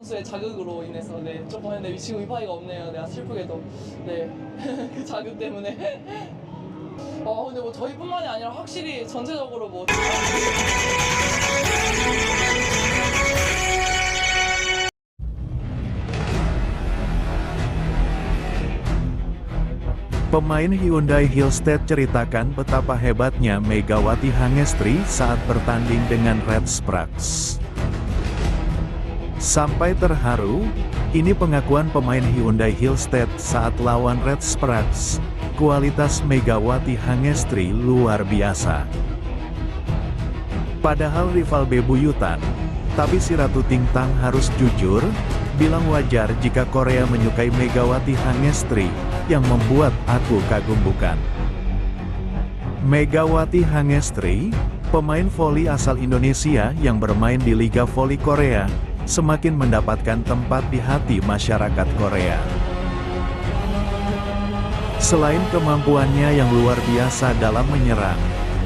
선수의 자극으로 인해서 네, 조금 네, 지금 위파이가 없네요. 내가 슬프게도 네, 그 자극 때문에. 근데 뭐 저희뿐만이 아니라 확실히 전체적으로 뭐 Pemain Hyundai Hillstead ceritakan betapa hebatnya Megawati Hangestri saat bertanding dengan Red Springs. Sampai terharu, ini pengakuan pemain Hyundai Hillstead saat lawan Red Springs. Kualitas Megawati Hangestri luar biasa. Padahal rival bebuyutan, tapi si Ratu Tingtang harus jujur, bilang wajar jika Korea menyukai Megawati Hangestri, yang membuat aku kagum bukan. Megawati Hangestri, pemain voli asal Indonesia yang bermain di Liga Voli Korea, semakin mendapatkan tempat di hati masyarakat Korea. Selain kemampuannya yang luar biasa dalam menyerang,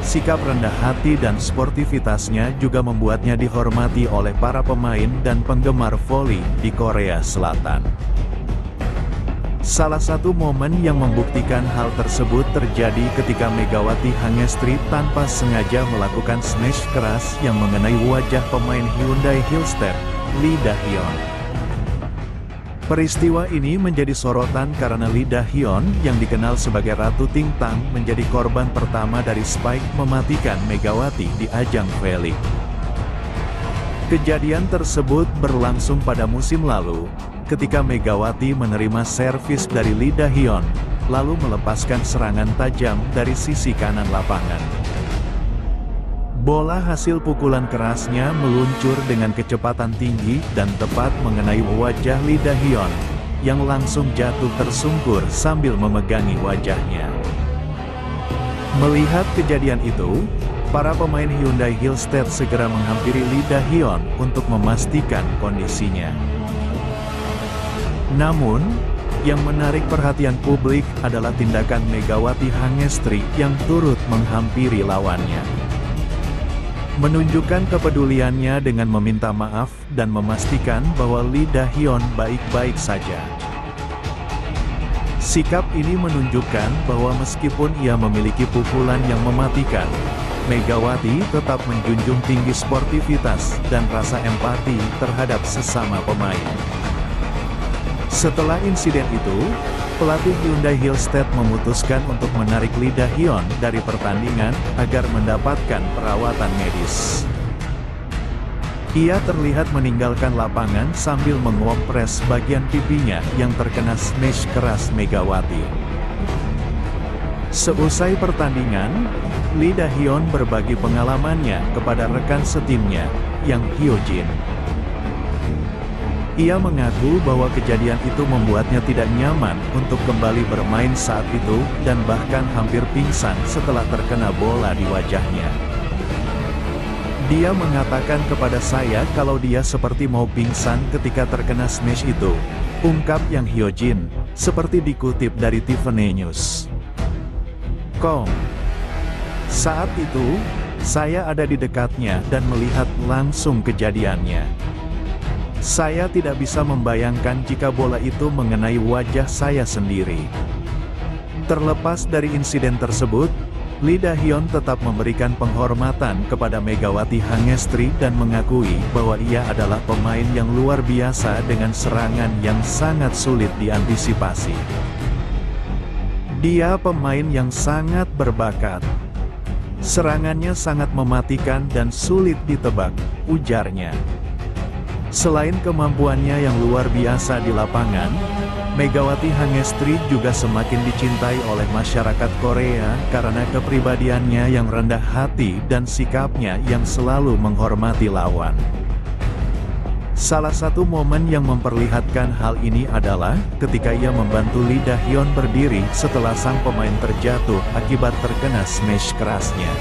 sikap rendah hati dan sportivitasnya juga membuatnya dihormati oleh para pemain dan penggemar voli di Korea Selatan. Salah satu momen yang membuktikan hal tersebut terjadi ketika Megawati Hangestri tanpa sengaja melakukan smash keras yang mengenai wajah pemain Hyundai Hillstead, Lee Da-hyun. Peristiwa ini menjadi sorotan karena Lee Da-hyun yang dikenal sebagai Ratu Tingtang menjadi korban pertama dari Spike mematikan Megawati di ajang V-League. Kejadian tersebut berlangsung pada musim lalu, ketika Megawati menerima servis dari Lee Da-hyun, lalu melepaskan serangan tajam dari sisi kanan lapangan. Bola hasil pukulan kerasnya meluncur dengan kecepatan tinggi dan tepat mengenai wajah Lee Da-hyun, yang langsung jatuh tersungkur sambil memegangi wajahnya. Melihat kejadian itu, para pemain Hyundai Hillstead segera menghampiri Lee Da-hyun untuk memastikan kondisinya. Namun, yang menarik perhatian publik adalah tindakan Megawati Hangestri yang turut menghampiri lawannya. Menunjukkan kepeduliannya dengan meminta maaf dan memastikan bahwa Lee Da-hyun baik-baik saja. Sikap ini menunjukkan bahwa meskipun ia memiliki pukulan yang mematikan, Megawati tetap menjunjung tinggi sportivitas dan rasa empati terhadap sesama pemain. Setelah insiden itu, pelatih Hyundai Hillstead memutuskan untuk menarik Lee Da-hyun dari pertandingan agar mendapatkan perawatan medis. Ia terlihat meninggalkan lapangan sambil mengompres bagian pipinya yang terkena smash keras Megawati. Seusai pertandingan, Lee Da-hyun berbagi pengalamannya kepada rekan setimnya, Yang Hyo-jin. Ia mengaku bahwa kejadian itu membuatnya tidak nyaman untuk kembali bermain saat itu dan bahkan hampir pingsan setelah terkena bola di wajahnya. Dia mengatakan kepada saya kalau dia seperti mau pingsan ketika terkena smash itu, ungkap Yang Hyo-jin, seperti dikutip dari Tiffany News. Saat itu, saya ada di dekatnya dan melihat langsung kejadiannya. Saya tidak bisa membayangkan jika bola itu mengenai wajah saya sendiri. Terlepas dari insiden tersebut, Lee Da-hyun tetap memberikan penghormatan kepada Megawati Hangestri dan mengakui bahwa ia adalah pemain yang luar biasa dengan serangan yang sangat sulit diantisipasi. Dia pemain yang sangat berbakat. Serangannya sangat mematikan dan sulit ditebak, ujarnya. Selain kemampuannya yang luar biasa di lapangan, Megawati Hangestri juga semakin dicintai oleh masyarakat Korea karena kepribadiannya yang rendah hati dan sikapnya yang selalu menghormati lawan. Salah satu momen yang memperlihatkan hal ini adalah ketika ia membantu Lee Da-hyun berdiri setelah sang pemain terjatuh akibat terkena smash kerasnya.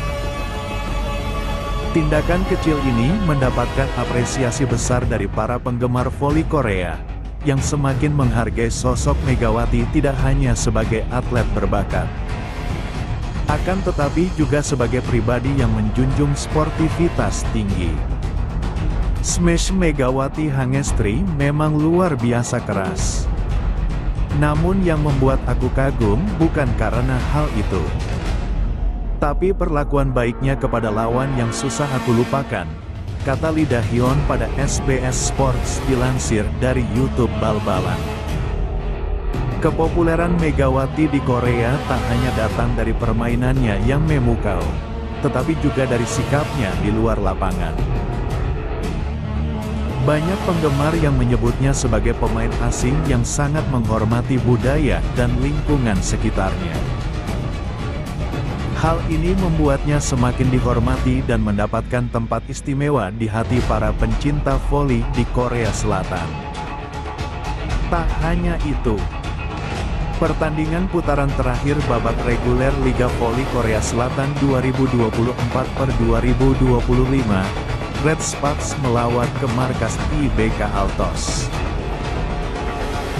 Tindakan kecil ini mendapatkan apresiasi besar dari para penggemar voli Korea, yang semakin menghargai sosok Megawati tidak hanya sebagai atlet berbakat, akan tetapi juga sebagai pribadi yang menjunjung sportivitas tinggi. Smash Megawati Hangestri memang luar biasa keras. Namun yang membuat aku kagum bukan karena hal itu, tapi perlakuan baiknya kepada lawan yang susah aku lupakan, kata Lee Da-hyun pada SBS Sports dilansir dari YouTube bal-balan. Kepopuleran Megawati di Korea tak hanya datang dari permainannya yang memukau, tetapi juga dari sikapnya di luar lapangan. Banyak penggemar yang menyebutnya sebagai pemain asing yang sangat menghormati budaya dan lingkungan sekitarnya. Hal ini membuatnya semakin dihormati dan mendapatkan tempat istimewa di hati para pencinta voli di Korea Selatan. Tak hanya itu, pertandingan putaran terakhir babak reguler Liga Voli Korea Selatan 2024-2025, Red Sparks melawat ke markas IBK Altos.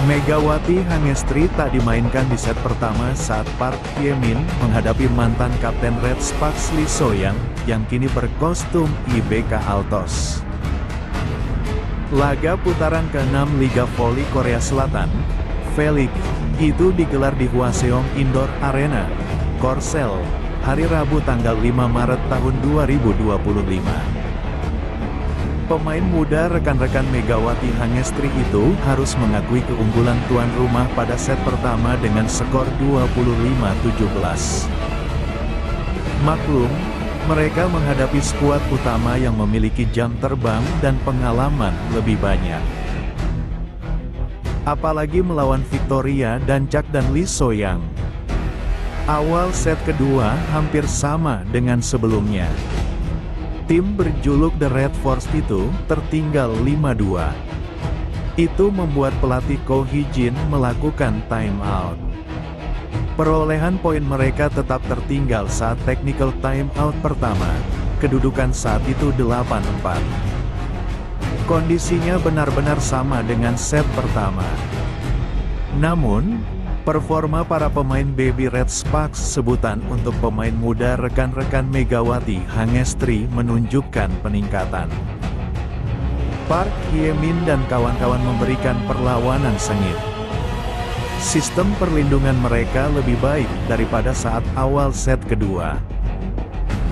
Megawati Hangestri tak dimainkan di set pertama saat Park Hye-min menghadapi mantan kapten Red Sparks Lee So-young yang kini berkostum IBK Altos. Laga putaran ke-6 Liga Voli Korea Selatan, V-League, itu digelar di Hwaseong Indoor Arena, Korsel, hari Rabu tanggal 5 Maret tahun 2025. Pemain muda rekan-rekan Megawati Hangestri itu harus mengakui keunggulan tuan rumah pada set pertama dengan skor 25-17. Maklum, mereka menghadapi skuad utama yang memiliki jam terbang dan pengalaman lebih banyak. Apalagi melawan Victoria dan Chak dan Lee So-young. Awal set kedua hampir sama dengan sebelumnya. Tim berjuluk The Red Force itu tertinggal 5-2. Itu membuat pelatih Ko Hee-jin melakukan time out. Perolehan poin mereka tetap tertinggal saat technical time out pertama. Kedudukan saat itu 8-4. Kondisinya benar-benar sama dengan set pertama. Namun, performa para pemain Baby Red Sparks, sebutan untuk pemain muda rekan-rekan Megawati Hangestri, menunjukkan peningkatan. Park Hye-min dan kawan-kawan memberikan perlawanan sengit. Sistem perlindungan mereka lebih baik daripada saat awal set kedua.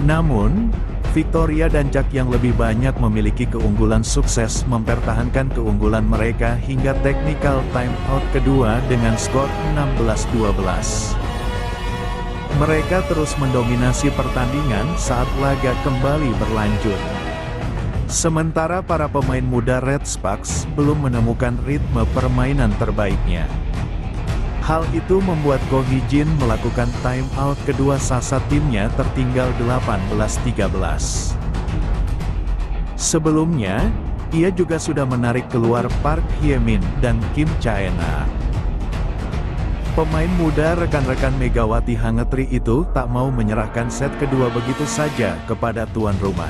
Namun, Victoria dan Chak yang lebih banyak memiliki keunggulan sukses mempertahankan keunggulan mereka hingga technical time out kedua dengan skor 16-12. Mereka terus mendominasi pertandingan saat laga kembali berlanjut. Sementara para pemain muda Red Sparks belum menemukan ritme permainan terbaiknya. Hal itu membuat Ko Hee-jin melakukan time out kedua saat timnya tertinggal 18-13. Sebelumnya, ia juga sudah menarik keluar Park Hye-min dan Kim Chae-na. Pemain muda rekan-rekan Megawati Hangestri itu tak mau menyerahkan set kedua begitu saja kepada tuan rumah.